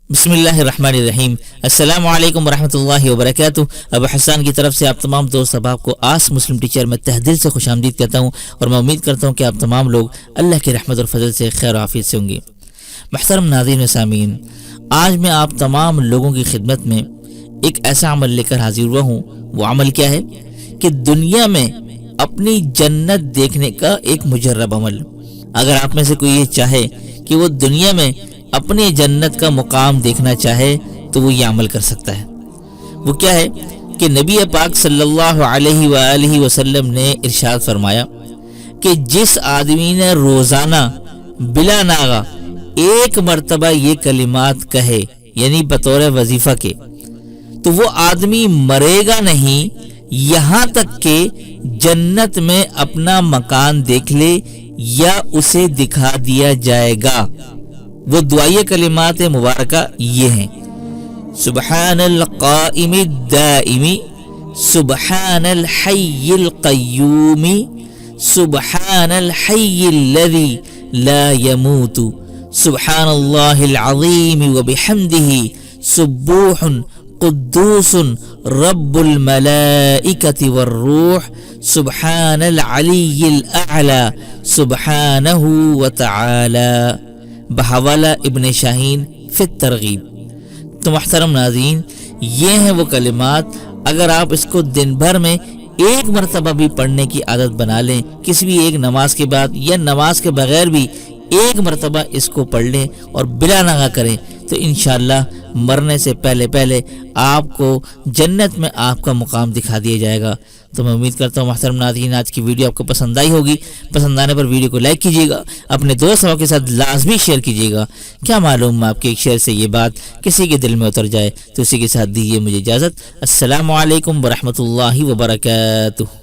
बिस्मिल्लाहिर्रहमानिर्रहीम। अस्सलाम वालेकुम वरहमतुल्लाहि वबरकातुहू। अबू हसन की तरफ से आप तमाम दोस्त अहबाब को आस मुस्लिम टीचर में तहदिल से खुशामदीद कहता हूँ और मैं उम्मीद करता हूँ कि आप तमाम लोग अल्लाह की रहमत और फजल से खैर आफियत से होंगे। मुहतरम नाज़रीन व सामीन, आज मैं आप तमाम लोगों की खिदमत में एक ऐसा अमल लेकर हाजिर हुआ हूँ। वो अमल क्या है कि दुनिया में अपनी जन्नत देखने का एक मुजर्रब अमल। अगर आप में से कोई ये चाहे कि वो दुनिया में अपनी जन्नत का मुकाम देखना चाहे तो वो ये अमल कर सकता है। वो क्या है कि नबी पाक सल्लल्लाहु अलैहि वसल्लम ने इरशाद फरमाया कि जिस आदमी ने रोजाना बिला नागा एक मर्तबा ये कलिमात कहे, यानी बतौर वजीफा के, तो वो आदमी मरेगा नहीं यहाँ तक के जन्नत में अपना मकान देख ले या उसे दिखा दिया जाएगा। वो दुआए कलिमात मुबारका ये हैं: सुबहानल क़ाइमिद दाइमी, सुबहानल हय्यिल क़य्यूमी, सुबहानल हय्यिल्लज़ी ला यमूतु, सुबहानल्लाहिल अज़ीम व बिहम्दिही, सुब्बूहुन कुद्दूसुन रब्बुल मलाइकति वर्रूह, सुबहानल अलिय्यिल अअला, सुबहानहु व तआला। बहवाला इब्न शाहीन फित तरगीब। तो मुहतरम नाज़रीन, ये हैं वो कलिमात, अगर आप इसको दिन भर में एक मरतबा भी पढ़ने की आदत बना लें, किसी भी एक नमाज के बाद या नमाज के बगैर भी एक मरतबा इसको पढ़ लें और बिला नागा करें, तो इंशाअल्लाह मरने से पहले पहले आपको जन्नत में आपका मुकाम दिखा दिया जाएगा। तो मैं उम्मीद करता हूँ मुहतरम नाज़रीन, आज की वीडियो आपको पसंद आई होगी। पसंद आने पर वीडियो को लाइक कीजिएगा, अपने दोस्तों के साथ लाजमी शेयर कीजिएगा। क्या मालूम आपके एक शेयर से ये बात किसी के दिल में उतर जाए। तो इसी के साथ दीजिए मुझे इजाज़त। अस्सलामु अलैकुम वरहमतुल्लाहि वबरकातुहू।